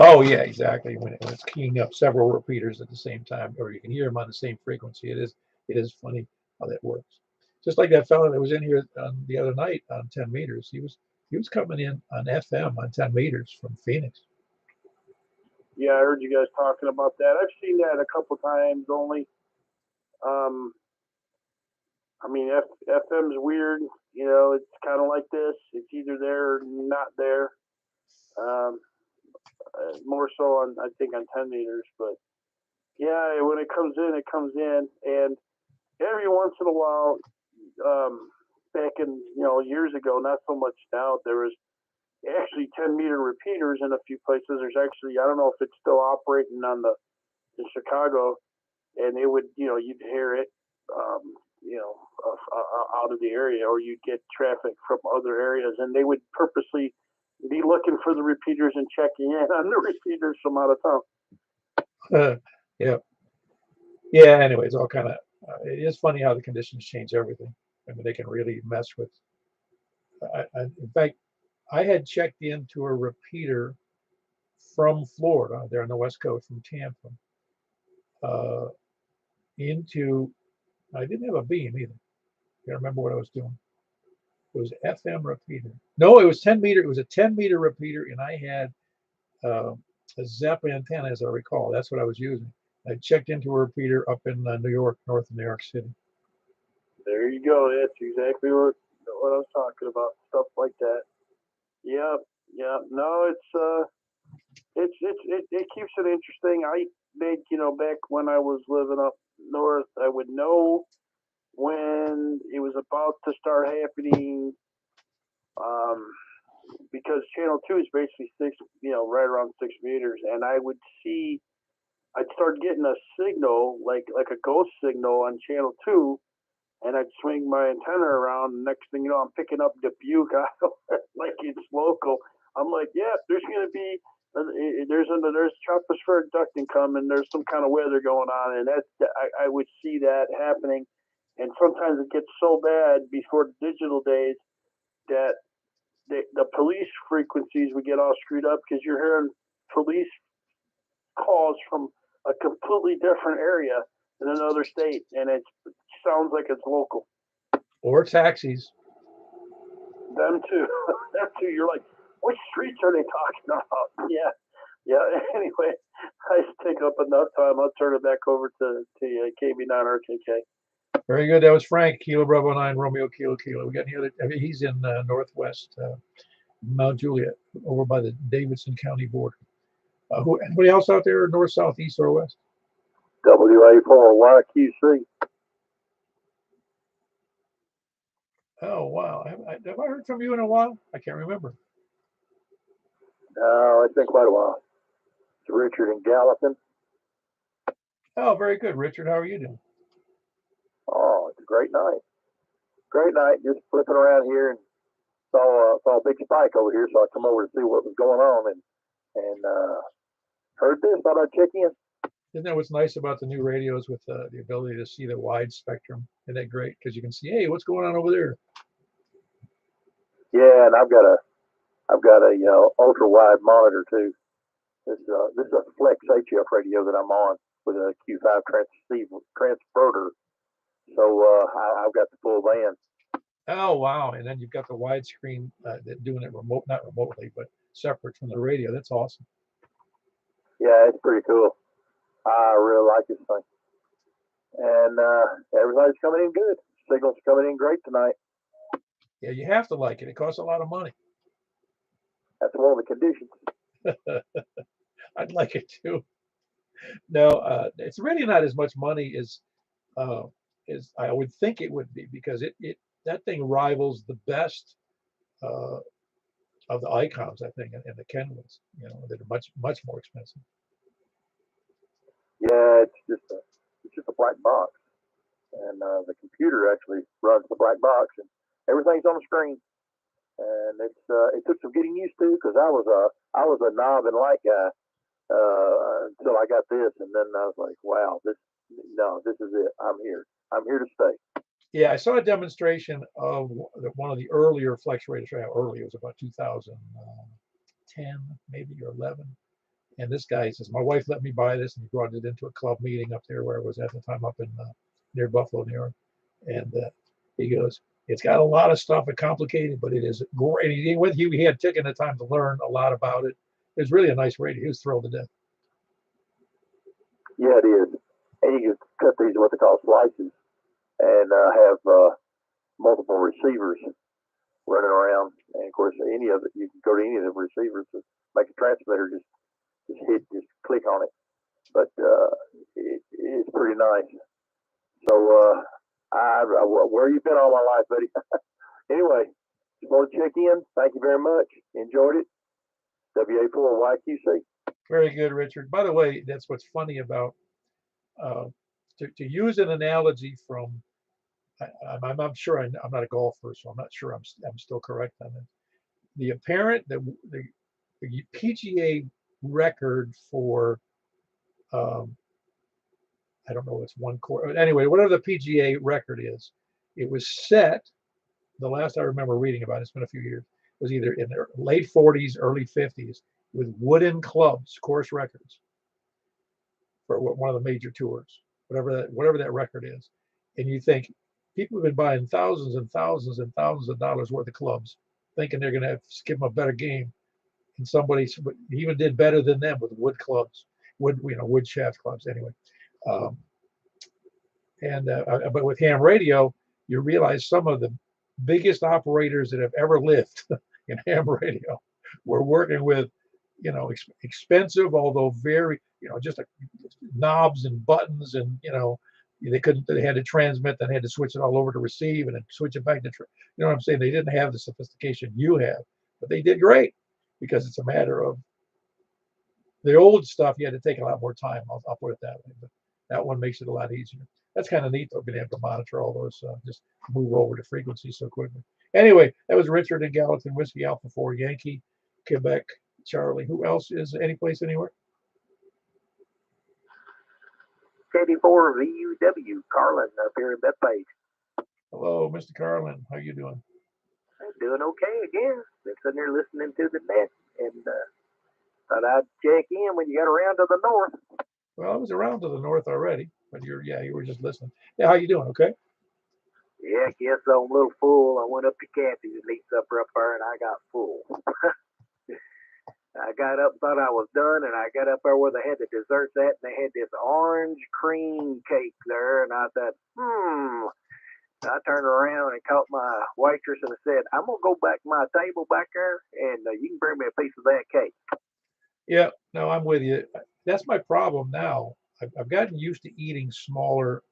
Oh yeah, exactly. When it's keying up several repeaters at the same time, or you can hear them on the same frequency, it is funny how that works. Just like that fellow that was in here the other night on 10 meters. He was coming in on FM on 10 meters from Phoenix. Yeah, I heard you guys talking about that. I've seen that a couple times only. I mean, FM's weird. It's kind of like this. It's either there or not there. More so on, I think, on 10 meters. But yeah, when it comes in, it comes in. And every once in a while, back in, years ago, not so much now, there was actually 10-meter repeaters in a few places. There's actually, I don't know if it's still operating in Chicago, and it would, you'd hear it, out of the area, or you'd get traffic from other areas, and they would purposely be looking for the repeaters and checking in on the repeaters from out of town. Yeah. Anyways, all kind of. It is funny how the conditions change everything. I mean, they can really mess with. In fact, I had checked into a repeater from Florida, there on the West Coast, from Tampa, I didn't have a beam either. I can't remember what I was doing. It was FM repeater. No, it was 10 meter. It was a 10-meter repeater, and I had a ZEP antenna, as I recall. That's what I was using. I checked into a repeater up in New York, north of New York City. There you go. That's exactly what I was talking about. Stuff like that. Yeah. No, it keeps it interesting. I made, back when I was living up north, I would know when it was about to start happening, because channel 2 is basically right around 6 meters, and I'd start getting a signal, like a ghost signal on channel 2, and I'd swing my antenna around, and next thing you know, I'm picking up Dubuque like it's local. I'm like, yeah, there's going to be, there's tropospheric ducting coming, there's some kind of weather going on, and I would see that happening. And sometimes it gets so bad before the digital days that the police frequencies would get all screwed up, because you're hearing police calls from a completely different area in another state, and it sounds like it's local. Or taxis. Them too. You're like, which streets are they talking about? Yeah. Anyway, I take up enough time. I'll turn it back over to KB9RKK. Very good. That was Frank, Kilo Bravo 9, Romeo Kilo Kilo. We got here. He's in northwest Mount Juliet, over by the Davidson County border. Anybody else out there, north, south, east, or west? WA4YQC. Oh, wow. Have I heard from you in a while? I can't remember. No, it's been quite a while. It's Richard in Gallatin. Oh, very good. Richard, how are you doing? Oh, it's a great night. Great night. Just flipping around here and saw a big spike over here, so I come over to see what was going on, and heard this. Thought I'd check in. Isn't that what's nice about the new radios with the ability to see the wide spectrum? Isn't that great? Because you can see, hey, what's going on over there? Yeah, and I've got a ultra wide monitor too. This is a Flex HF radio that I'm on with a Q5 transverter. So I've got the full band. Oh, wow. And then you've got the widescreen doing it not remotely, but separate from the radio. That's awesome. Yeah, it's pretty cool. I really like this thing. And everybody's coming in good. Signal's coming in great tonight. Yeah, you have to like it. It costs a lot of money. That's one of the conditions. I'd like it too. No, it's really not as much money as I would think it would be, because that thing rivals the best of the icons, I think, and the Kenwoods, that are much more expensive. Yeah, it's just a black box, and the computer actually runs the black box, and everything's on the screen. And it took some getting used to, because I was a knob and light guy until I got this, and then I was like, wow, this is it. I'm here to stay. Yeah, I saw a demonstration of one of the earlier Flex radios. Early, it was about 2010, maybe, or 11. And this guy says, my wife let me buy this, and he brought it into a club meeting up there where I was at the time, up in near Buffalo, New York. And he goes, it's got a lot of stuff, it's complicated, but it is great. He had taken the time to learn a lot about it. It was really a nice radio. He was thrilled to death. Yeah, it is. And you can cut these what they call slices, and have multiple receivers running around. And of course, any of it, you can go to any of the receivers to make a transmitter, just click on it. But it's pretty nice. So where you been all my life, buddy? Anyway, just want to check in. Thank you very much. Enjoyed it. WA4YQC. Very good, Richard. By the way, that's what's funny about to use an analogy from. I'm sure I'm not a golfer, so I'm not sure I'm still correct on it. The PGA record for I don't know, it's one quarter. Anyway, whatever the PGA record is, it was set. The last I remember reading about it, it's been a few years, was either in the late 40s, early 50s, with wooden clubs, course records for one of the major tours, whatever that record is. And you think people have been buying thousands and thousands and thousands of dollars worth of clubs, thinking they're going to give them a better game, and somebody even did better than them with wood clubs, wood shaft clubs. Anyway, but with ham radio, you realize some of the biggest operators that have ever lived in ham radio were working with, expensive, although very, just knobs and buttons, and they had to transmit, then they had to switch it all over to receive, and then switch it back to, you know what I'm saying? They didn't have the sophistication you have, but they did great, because it's a matter of the old stuff. You had to take a lot more time. I'll put it that way, but that one makes it a lot easier. That's kind of neat, though, being able to monitor all those, just move over to frequency so quickly. Anyway, that was Richard in Gallatin, Whiskey Alpha 4 Yankee, Quebec, Charlie. Who else is any place anywhere? KD4 VUW, Carlin, up here in Bethpage. Hello, Mr. Carlin. How you doing? I'm doing okay again. Been sitting there listening to the net, and thought I'd check in when you got around to the north. Well, I was around to the north already, but you were just listening. Yeah, how you doing? Okay. Yeah, I guess I'm a little full. I went up to Kathy's and ate supper up there, and I got full. I got up, thought I was done, and I got up there where they had the desserts at, and they had this orange cream cake there, and I thought, I turned around and caught my waitress and I said, I'm going to go back to my table back there, and you can bring me a piece of that cake. Yeah, no, I'm with you. That's my problem now. I've gotten used to eating smaller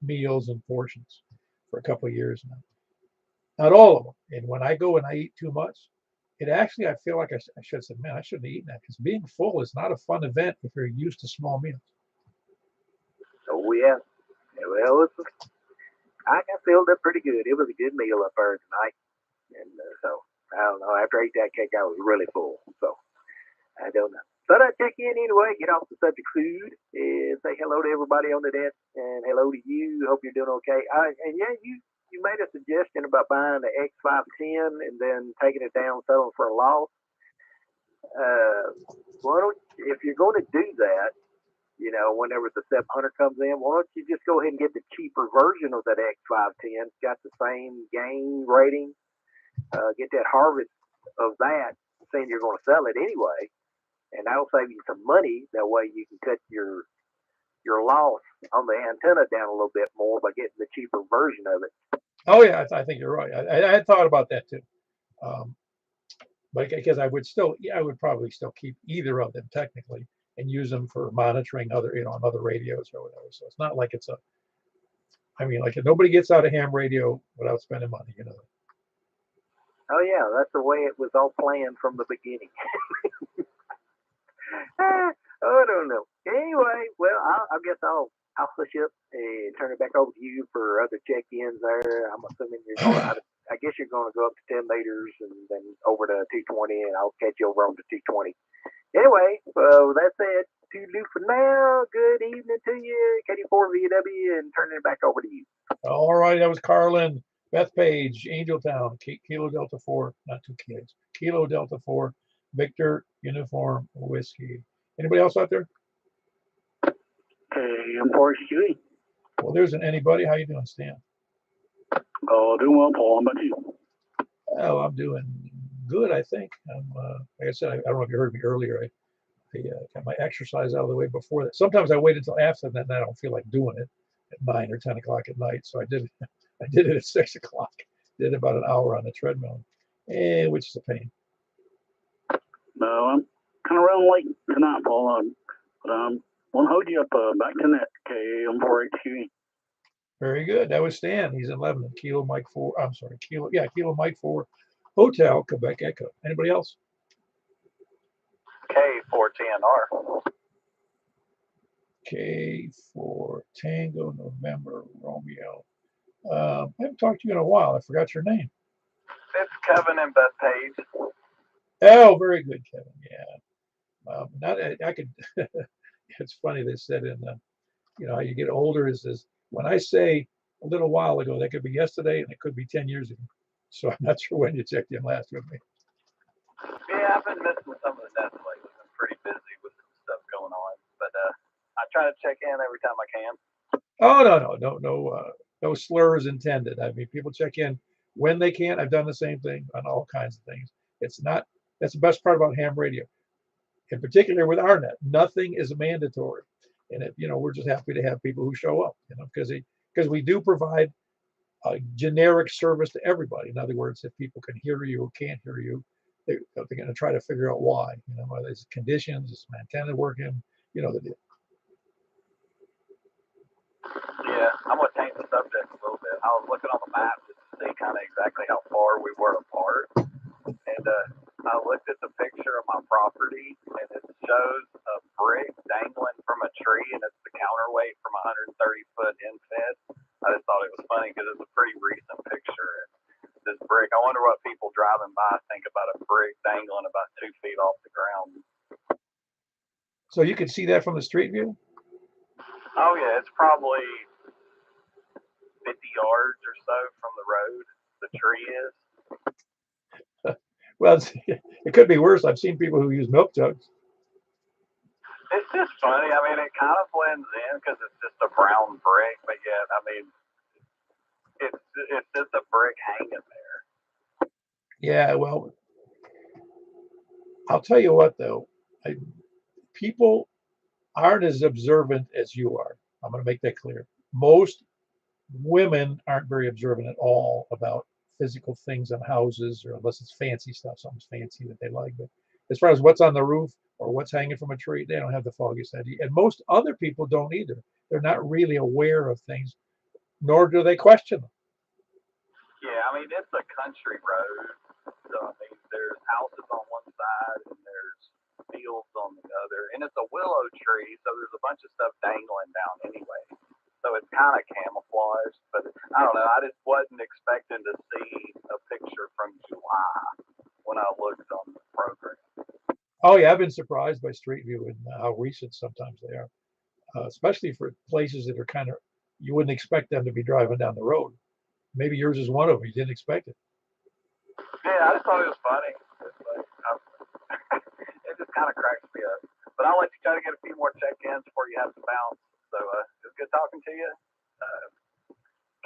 meals and portions for a couple of years now. Not all of them. And when I go and I eat too much, I feel like I should have said, man, I shouldn't have eaten that, because being full is not a fun event if you're used to small meals. Oh, yeah. Well, I got filled up pretty good. It was a good meal up there tonight. And so, I don't know, after I ate that cake, I was really full. So, I don't know. But I check in anyway, get off the subject food, and say hello to everybody on the desk, and hello to you. Hope you're doing okay. And yeah, you made a suggestion about buying the X510 and then taking it down, selling for a loss. Why don't, if you're going to do that, whenever the 700 comes in, why don't you just go ahead and get the cheaper version of that X510? It's got the same gain rating. Get that harvest of that, saying you're going to sell it anyway, and that'll save you some money. That way you can cut your loss on the antenna down a little bit more by getting the cheaper version of it. Oh yeah, I think you're right. I had thought about that too, but because I would probably still keep either of them technically and use them for monitoring other, on other radios or whatever. So it's not like like nobody gets out of ham radio without spending money, Oh yeah, that's the way it was all planned from the beginning. I don't know. Anyway, well, I guess I'll push up and turn it back over to you for other check-ins there. I'm assuming you're going. I guess you're going to go up to 10 meters and then over to 220, and I'll catch you over on to 220. Anyway, that's it. Toodaloo for now. Good evening to you, KD4VW, and turning it back over to you. All right, that was Carlin, Beth Page, Angeltown, Kilo Delta 4, not 2 kids, Kilo Delta 4, Victor Uniform Whiskey. Anybody else out there? I'm Forrest Huey. Well, there isn't anybody. How you doing, Stan? Oh, doing well, Paul. How about you? Oh, I'm doing good, I think. Like I said, I don't know if you heard me earlier. I got my exercise out of the way before that. Sometimes I wait until after that, and I don't feel like doing it at 9 or 10 o'clock at night. So I did it at 6 o'clock. Did about an hour on the treadmill, which is a pain. No, I'm kind of running late tonight, Paul. But won't hold you up back to net, KM4HQE. Very good. That was Stan. He's in Lebanon. Kilo Mike 4. I'm sorry, Kilo Mike 4 Hotel, Quebec Echo. Anybody else? K4TNR. K4 Tango November Romeo. I haven't talked to you in a while. I forgot your name. It's Kevin and Beth Page. Oh, very good, Kevin. Yeah. I could. It's funny they said in how you get older is when I say a little while ago, that could be yesterday and it could be 10 years ago. So I'm not sure when you checked in last with me. Yeah, I've been missing some of the nets lately. I'm pretty busy with some stuff going on, but I try to check in every time I can. Oh, no slurs intended. I mean, people check in when they can. I've done the same thing on all kinds of things. That's the best part about ham radio, in particular with our net. Nothing is mandatory, and we're just happy to have people who show up, because we do provide a generic service to everybody. In other words, if people can hear you or can't hear you, they're going to try to figure out why. Whether it's conditions, is some antenna working, the deal. Yeah, I'm going to change the subject a little bit. I was looking on the map just to see kind of exactly how far we were apart. And I looked at the picture of my property, and it shows a brick dangling from a tree, and it's the counterweight from a 130-foot infed. I just thought it was funny because it's a pretty recent picture. And this brick, I wonder what people driving by think about a brick dangling about 2 feet off the ground. So you can see that from the street view? Oh, yeah, it's probably 50 yards or so from the road. The tree is. Well, it could be worse. I've seen people who use milk jugs. It's just funny. I mean, it kind of blends in because it's just a brown brick, but yet, I mean, it's just a brick hanging there. Yeah, well, I'll tell you what, though. People aren't as observant as you are. I'm going to make that clear. Most women aren't very observant at all about physical things on houses, or unless it's fancy stuff, something's fancy that they like. But as far as what's on the roof or what's hanging from a tree, they don't have the foggiest idea. And most other people don't either. They're not really aware of things, nor do they question them. Yeah, I mean, it's a country road. So, I mean, there's houses on one side and there's fields on the other. And it's a willow tree, so there's a bunch of stuff dangling down anyway. So it's kind of camouflaged, but I don't know. I just wasn't expecting to see a picture from July when I looked on the program. Oh yeah, I've been surprised by Street View and how recent sometimes they are, especially for places that are kind of you wouldn't expect them to be driving down the road. Maybe yours is one of them. You didn't expect it. Yeah, I just thought it was funny. It just kind of cracks me up. But I'll let you try to get a few more check-ins before you have to bounce. So it was good talking to you.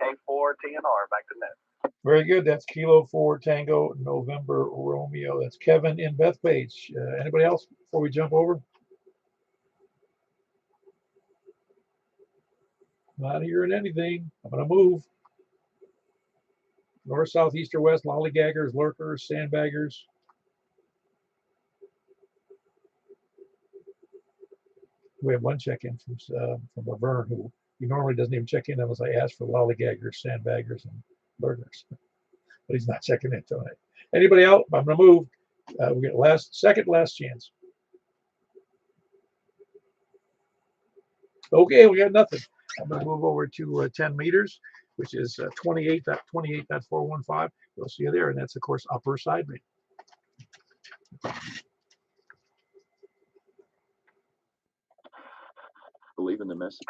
K4 TNR, back to net. Very good. That's Kilo 4 Tango November Romeo. That's Kevin in Bethpage. Anybody else before we jump over? Not hearing anything. I'm going to move. North, south, east, or west, lollygaggers, lurkers, sandbaggers. We have one check-in from Laverne, who he normally doesn't even check in unless I ask for lollygaggers, sandbaggers, and lurkers. But he's not checking in tonight. Anybody else? I'm going to move. We get second last chance. Okay, we got nothing. I'm going to move over to 10 meters, which is 28.415. We'll see you there, and that's of course upper side main. Believe in the message.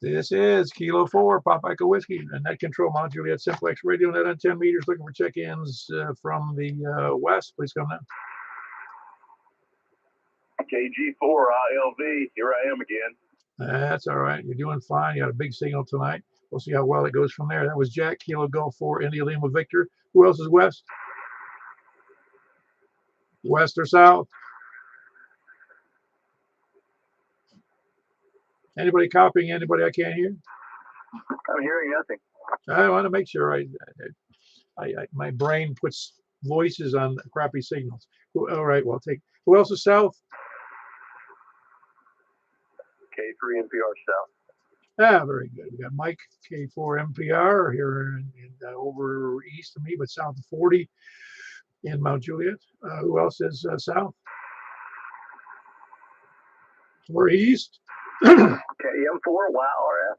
This is Kilo 4, Papa Echo Whiskey, and net control Mount Juliet Simplex Radio net on 10 meters, looking for check-ins from the west. Please come now. KG4 ILV, here I am again. That's all right. You're doing fine. You got a big signal tonight. We'll see how well it goes from there. That was Jack, Kilo Golf 4, India Lima Victor. Who else is west? West or south? Anybody copying anybody I can't hear? I'm hearing nothing. I want to make sure my brain puts voices on crappy signals. All right, well, who else is south? K3 NPR South. Ah, very good. We got Mike K4 MPR here over east of me, but south of 40 in Mount Juliet. Who else is south? We're east. KM4YRF.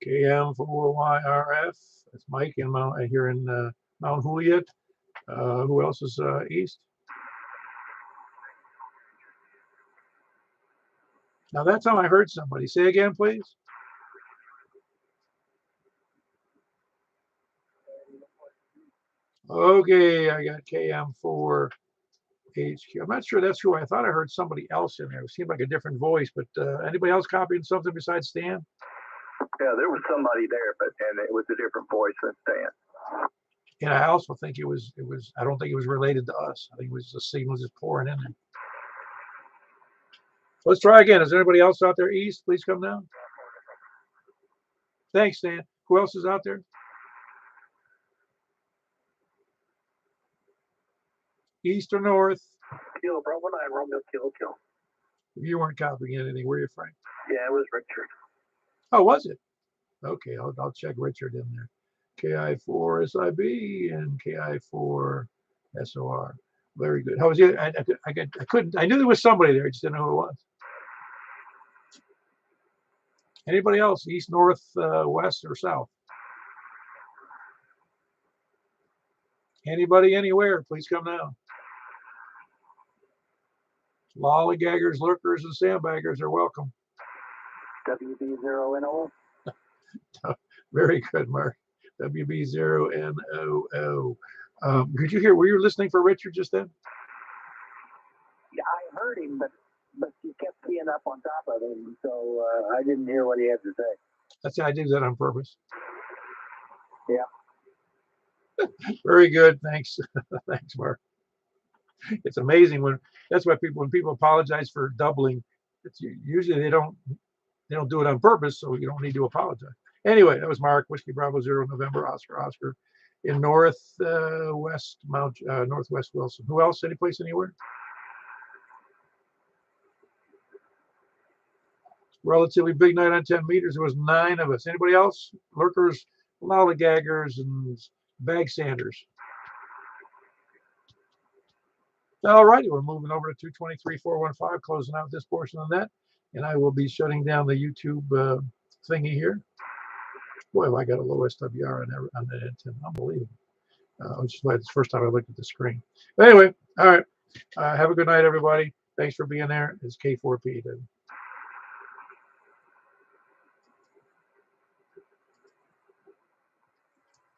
KM4YRF. That's Mike here in Mount Juliet. Who else is east? Now that's how I heard somebody. Say again, please. Okay, I got KM4 HQ. I'm not sure that's who I thought I heard somebody else in there. It seemed like a different voice, but anybody else copying something besides Stan? Yeah, there was somebody there, and it was a different voice than Stan. And I also think it was. I don't think it was related to us. I think it was the signal just pouring in there. Let's try again. Is there anybody else out there east? Please come down. Thanks, Stan. Who else is out there? East or north? Kilo, bro. When I Romeo Kilo. You weren't copying anything, were you, Frank? Yeah, it was Richard. Oh, was it? Okay, I'll check Richard in there. KI4 SIB and KI4 SOR. Very good. How was it? I couldn't. I knew there was somebody there. I just didn't know who it was. Anybody else? East, north, west, or south? Anybody anywhere? Please come down. Lollygaggers, lurkers, and sandbaggers are welcome. WB0NO. Very good, Mark. WB0NOO. Could you hear? Were you listening for Richard just then? Yeah, I heard him, but he kept keying up on top of him, so I didn't hear what he had to say. I did that on purpose. Yeah. Very good. Thanks. Thanks, Mark. It's amazing when people apologize for doubling. It's usually they don't do it on purpose, so you don't need to apologize. Anyway, that was Mark, Whiskey Bravo 0 November Oscar in northwest Northwest Wilson. Who else? Any place anywhere? Relatively big night on 10 meters. There was 9 of us. Anybody else? Lurkers, lollygaggers, and bag sanders. All righty, we're moving over to 223.415, closing out this portion of that, and I will be shutting down the YouTube thingy here. Boy, have I got a low SWR on that antenna. Unbelievable. Which is why it's the first time I looked at the screen. But anyway, all right. Have a good night, everybody. Thanks for being there. It's K4P.